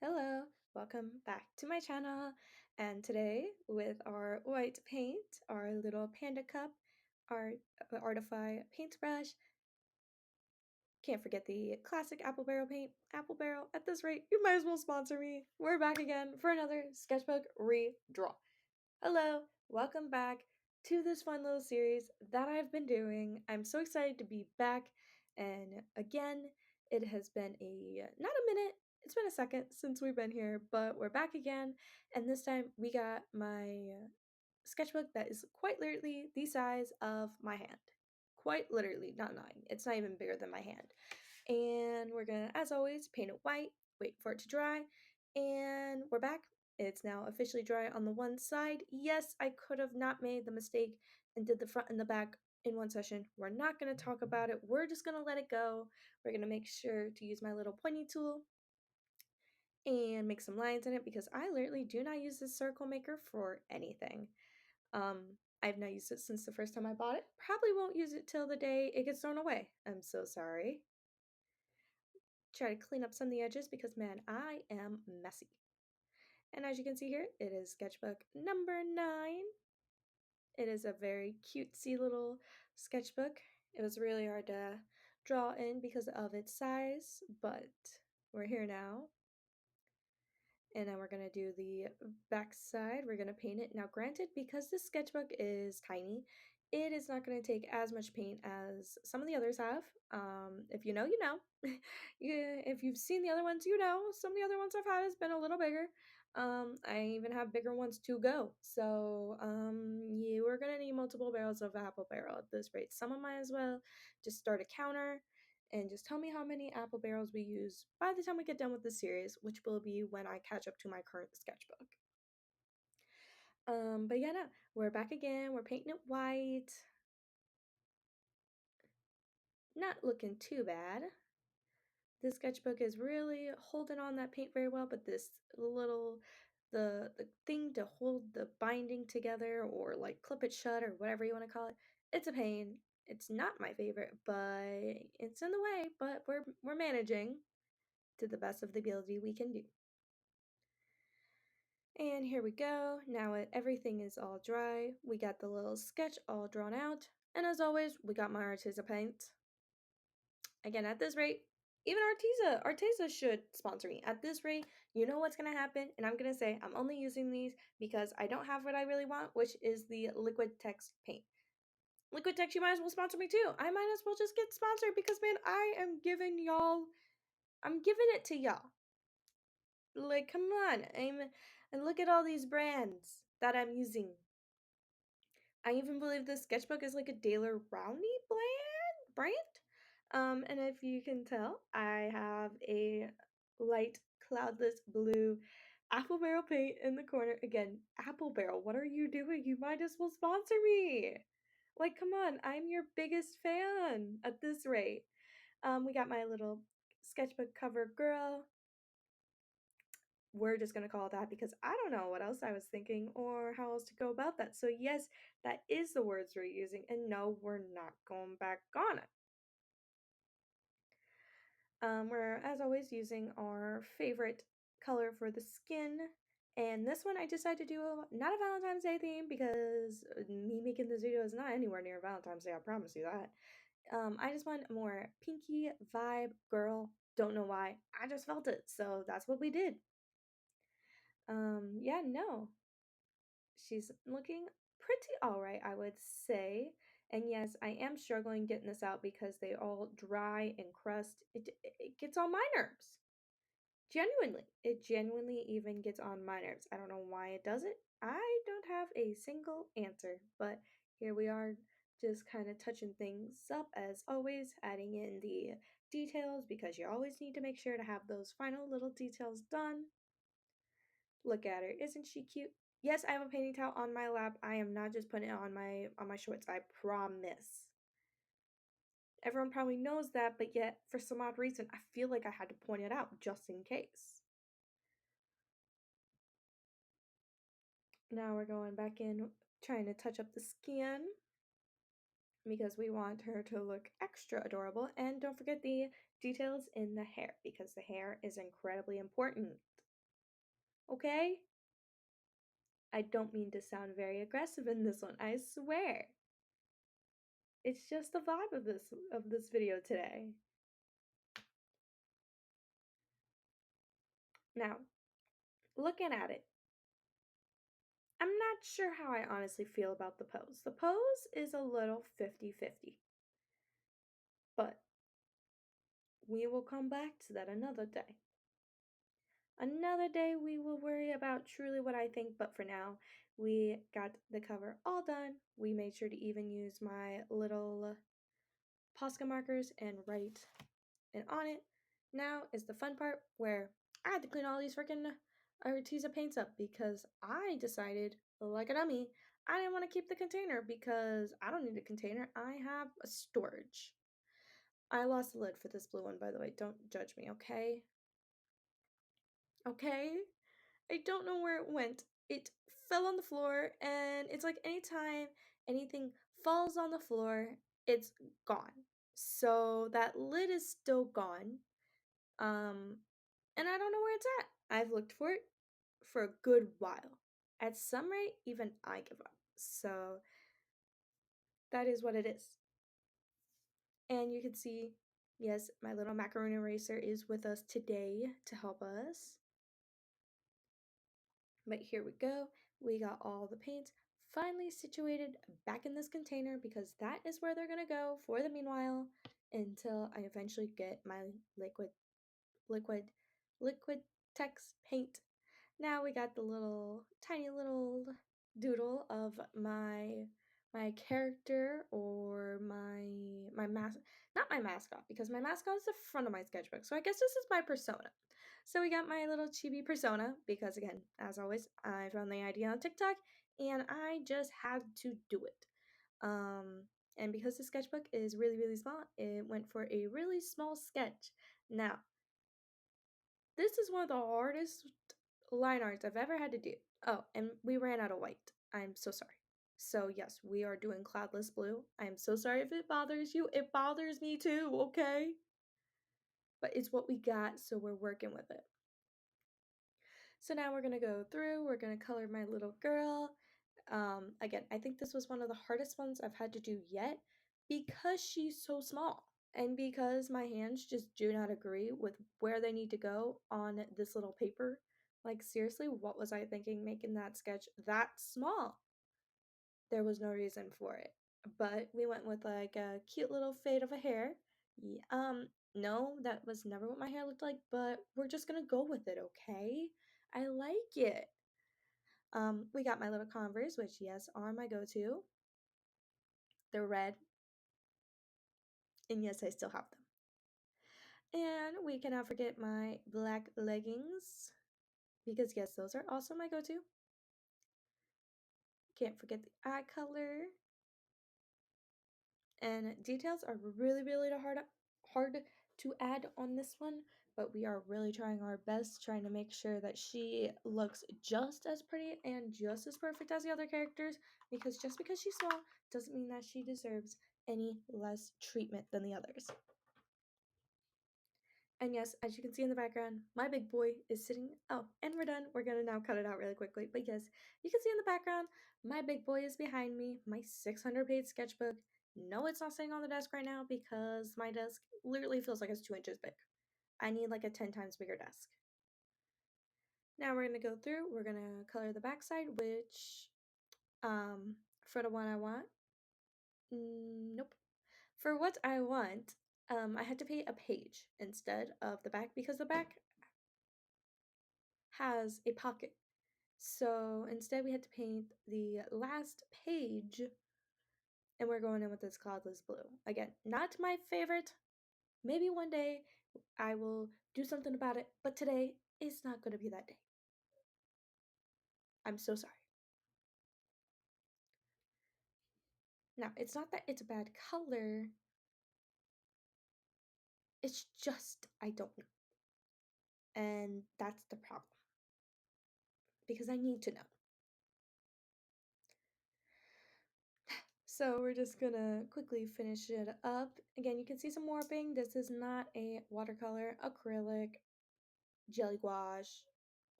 Hello, welcome back to my channel. And today, with our white paint, our little panda cup, our Artify paintbrush, can't forget the classic apple barrel paint. Apple barrel, at this rate, you might as well sponsor me. We're back again for another Sketchbook Redraw. Hello, welcome back to this fun little series that I've been doing. I'm so excited to be back, and again, it has been not a minute, it's been a second since we've been here, but we're back again, and this time we got my sketchbook that is quite literally the size of my hand. Quite literally, not lying. It's not even bigger than my hand. And we're gonna, as always, paint it white, wait for it to dry, and we're back. It's now officially dry on the one side. Yes, I could have not made the mistake and did the front and the back in one session. We're not gonna talk about it. We're just gonna let it go. We're gonna make sure to use my little pointy tool and make some lines in it because I literally do not use this circle maker for anything. Um, I've not used it since the first time I bought it. Probably won't use it till the day it gets thrown away. I'm so sorry. Try to clean up some of the edges because, man, I am messy. And as you can see here, it is sketchbook number 9. It is a very cutesy little sketchbook. It was really hard to draw in because of its size, but we're here now. And then we're going to do the back side. We're going to paint it. Now, granted, because this sketchbook is tiny, it is not going to take as much paint as some of the others have. If you know, you know. If you've seen the other ones, you know. Some of the other ones I've had has been a little bigger. I even have bigger ones to go. So, you are going to need multiple barrels of apple barrel at this rate. Some might as well just start a counter and just tell me how many apple barrels we use by the time we get done with this series, which will be when I catch up to my current sketchbook. But yeah, no, we're back again. We're painting it white. Not looking too bad. This sketchbook is really holding on that paint very well, but this little the thing to hold the binding together or like clip it shut or whatever you want to call it, it's a pain. It's not my favorite, but it's in the way, but we're managing to the best of the ability we can do. And here we go. Now everything is all dry. We got the little sketch all drawn out. And as always, we got my Arteza paint. Again, at this rate, even Arteza should sponsor me. At this rate, you know what's going to happen. And I'm going to say I'm only using these because I don't have what I really want, which is the liquid text paint. Liquid text, you might as well sponsor me too. I might as well just get sponsored because, man, I'm giving it to y'all. Like, come on. And look at all these brands that I'm using. I even believe this sketchbook is like a Daler Rowney brand. And if you can tell, I have a light cloudless blue apple barrel paint in the corner. Again, apple barrel, what are you doing? You might as well sponsor me. Like, come on, I'm your biggest fan at this rate. We got my little sketchbook cover girl. We're just going to call it that because I don't know what else I was thinking or how else to go about that. So, yes, that is the words we're using, and no, we're not going back on it. We're, as always, using our favorite color for the skin. And this one I decided to do not a Valentine's Day theme because me making this video is not anywhere near Valentine's Day, I promise you that. I just want a more pinky vibe girl. Don't know why. I just felt it. So that's what we did. Yeah, no. She's looking pretty alright, I would say. And yes, I am struggling getting this out because they all dry and crust. It gets on my nerves. Genuinely. It genuinely even gets on my nerves. I don't know why it does it. I don't have a single answer, but here we are just kind of touching things up as always, adding in the details because you always need to make sure to have those final little details done. Look at her. Isn't she cute? Yes, I have a painting towel on my lap. I am not just putting it on my shorts. I promise. Everyone probably knows that, but yet for some odd reason, I feel like I had to point it out just in case. Now we're going back in trying to touch up the skin because we want her to look extra adorable. And don't forget the details in the hair because the hair is incredibly important. okay? I don't mean to sound very aggressive in this one, I swear. It's just the vibe of this video today. Now, looking at it, I'm not sure how I honestly feel about the pose. The pose is a little 50-50. But we will come back to that another day. Another day we will worry about truly what I think, but for now, we got the cover all done. We made sure to even use my little Posca markers and write it on it. Now is the fun part where I had to clean all these freaking Arteza paints up because I decided, like a dummy, I didn't want to keep the container because I don't need a container. I have a storage. I lost the lid for this blue one, by the way. Don't judge me, okay? Okay? I don't know where it went. It fell on the floor, and it's like anytime anything falls on the floor, it's gone. So that lid is still gone. And I don't know where it's at. I've looked for it for a good while. At some rate, even I give up. So that is what it is. And you can see, yes, my little macaroon eraser is with us today to help us. But here we go. We got all the paints finally situated back in this container because that is where they're going to go for the meanwhile until I eventually get my liquid text paint. Now we got the little tiny little doodle of my character or my not my mascot, because my mascot is the front of my sketchbook, so I guess this is my persona. So we got my little chibi persona because, again, as always, I found the idea on TikTok and I just had to do it. And because the sketchbook is really small, it went for a really small sketch. Now, this is one of the hardest line arts I've ever had to do. Oh, and we ran out of white. I'm so sorry. So yes, we are doing cloudless blue. I'm so sorry if it bothers you. It bothers me too, okay? But it's what we got, so we're working with it. So now we're gonna go through, we're gonna color my little girl. Again, I think this was one of the hardest ones I've had to do yet because she's so small and because my hands just do not agree with where they need to go on this little paper. Like, seriously, what was I thinking making that sketch that small? There was no reason for it. But we went with like a cute little fade of a hair. No, that was never what my hair looked like, but we're just gonna go with it, okay? I like it. We got my little Converse, which, yes, are my go-to. They're red, and yes, I still have them. And we cannot forget my black leggings, because yes, those are also my go-to. Can't forget the eye color. And details are really hard to add on this one, but we are really trying our best, trying to make sure that she looks just as pretty and just as perfect as the other characters, because just because she's small doesn't mean that she deserves any less treatment than the others. And yes, as you can see in the background, my big boy is sitting. Oh, and we're done. We're gonna now cut it out really quickly. But yes, you can see in the background, my big boy is behind me, my 600-page sketchbook. No, it's not sitting on the desk right now because my desk literally feels like it's 2 inches big. I need like a 10 times bigger desk. Now we're gonna go through, we're gonna color the backside, which, for the one I want, nope. For what I want, I had to paint a page instead of the back because the back has a pocket. So instead we had to paint the last page, and we're going in with this cloudless blue. Again, not my favorite. Maybe one day I will do something about it, but today is not going to be that day. I'm so sorry. Now, it's not that it's a bad color. It's just I don't know. And that's the problem. Because I need to know. So we're just gonna quickly finish it up. Again, you can see some warping. This is not a watercolor, acrylic, jelly gouache,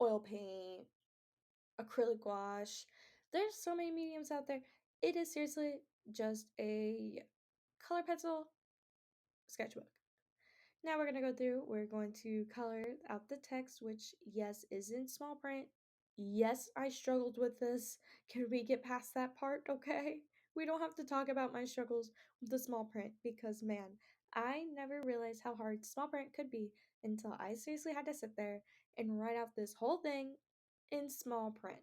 oil paint, acrylic gouache. There's so many mediums out there. It is seriously just a color pencil sketchbook. Now we're going to go through, we're going to color out the text, which yes, is in small print. Yes, I struggled with this. Can we get past that part, okay? We don't have to talk about my struggles with the small print because man, I never realized how hard small print could be until I seriously had to sit there and write out this whole thing in small print.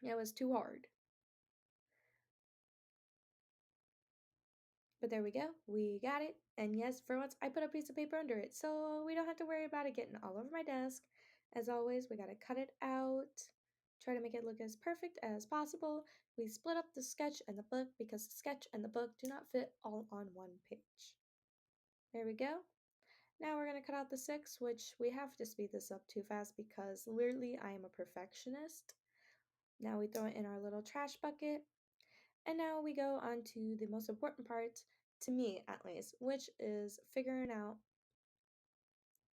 It was too hard. But there we go, we got it. And yes, for once I put a piece of paper under it, so we don't have to worry about it getting all over my desk. As always, we gotta cut it out, try to make it look as perfect as possible. We split up the sketch and the book because the sketch and the book do not fit all on one page. There we go. Now we're gonna cut out the 6, which we have to speed this up too fast because literally I am a perfectionist. Now we throw it in our little trash bucket. And now we go on to the most important part, to me at least, which is figuring out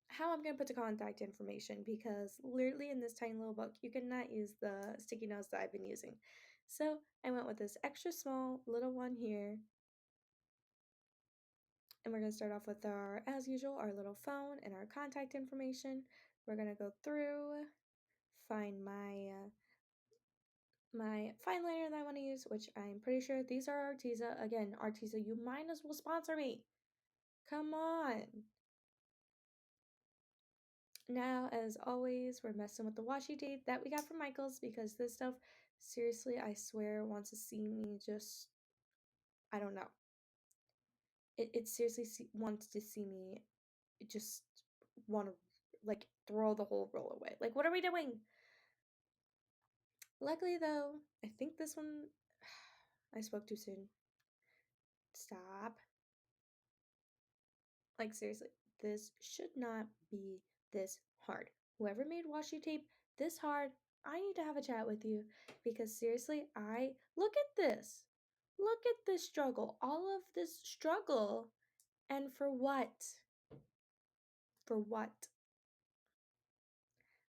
how I'm going to put the contact information because literally in this tiny little book, you cannot use the sticky notes that I've been using. So I went with this extra small little one here. And we're going to start off with our, as usual, our little phone and our contact information. We're going to go through, find my fine liner that I want to use, which I'm pretty sure these are Arteza. Again, Arteza, you might as well sponsor me. Come on. Now, as always, we're messing with the washi tape that we got from Michaels because this stuff, seriously, I swear, wants to see me just, I don't know. It seriously wants to see me just want to, like, throw the whole roll away. Like, what are we doing? Luckily, though, I think this one, I spoke too soon. Stop. Like, seriously, this should not be this hard. Whoever made washi tape this hard, I need to have a chat with you because seriously, look at this. Look at this struggle. All of this struggle. And for what? For what?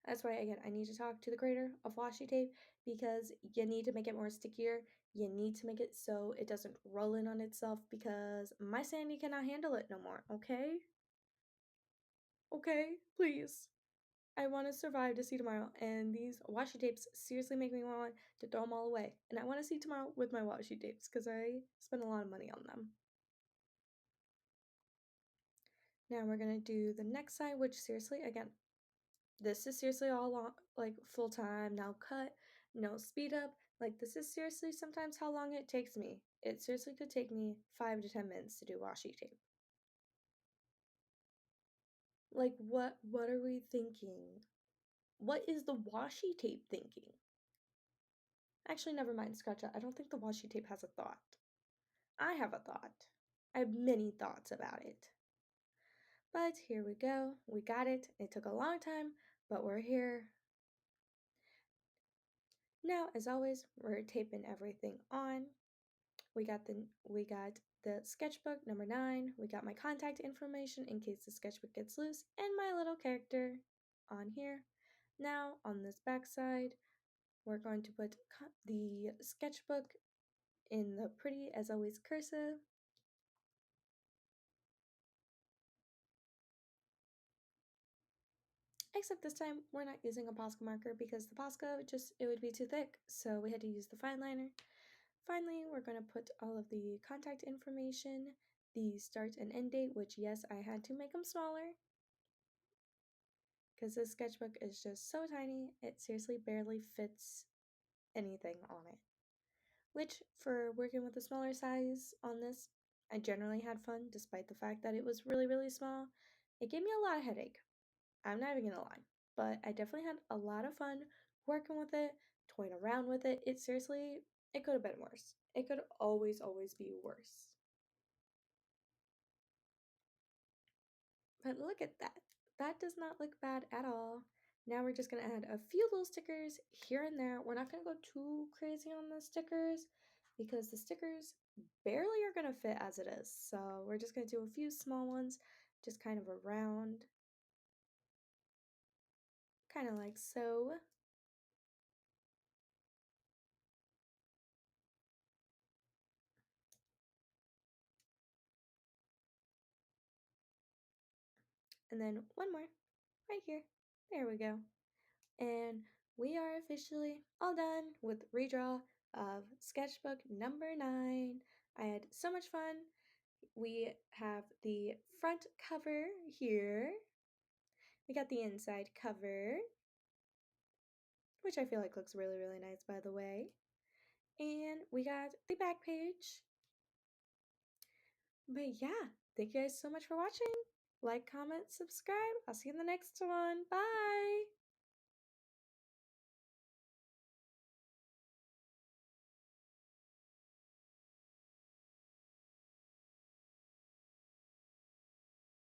That's why, again, I need to talk to the creator of washi tape because you need to make it more stickier. You need to make it so it doesn't roll in on itself because my sandy cannot handle it no more, okay? Okay, please. I want to survive to see tomorrow, and these washi tapes seriously make me want to throw them all away. And I want to see tomorrow with my washi tapes because I spent a lot of money on them. Now we're gonna do the next side, which seriously, again, this is seriously all long, like full time, now cut, no speed up. Like this is seriously sometimes how long it takes me. It seriously could take me 5 to 10 minutes to do washi tape. Like what are we thinking? What is the washi tape thinking? Actually, never mind, scratch that. I don't think the washi tape has a thought. I have a thought. I have many thoughts about it. But here we go. We got it. It took a long time, but we're here. Now, as always, we're taping everything on. We got the sketchbook number 9. We got my contact information in case the sketchbook gets loose, and my little character on here. Now, on this back side, we're going to put the sketchbook in the pretty, as always, cursive. Except this time, we're not using a Posca marker because the Posca it would be too thick, so we had to use the fine liner. Finally, we're going to put all of the contact information, the start and end date, which yes, I had to make them smaller because this sketchbook is just so tiny, it seriously barely fits anything on it. Which, for working with a smaller size on this, I generally had fun despite the fact that it was really, really small. It gave me a lot of headache. I'm not even gonna lie, but I definitely had a lot of fun working with it, toying around with it. It could have been worse. It could always, always be worse. But look at that. That does not look bad at all. Now we're just gonna add a few little stickers here and there. We're not gonna go too crazy on the stickers because the stickers barely are gonna fit as it is. So we're just gonna do a few small ones, just kind of around. kind of like so. And then one more right here. There we go. And we are officially all done with redraw of sketchbook number 9. I had so much fun. We have the front cover here. We got the inside cover, which I feel like looks really, really nice, by the way. And we got the back page. But yeah, thank you guys so much for watching. Like, comment, subscribe. I'll see you in the next one. Bye!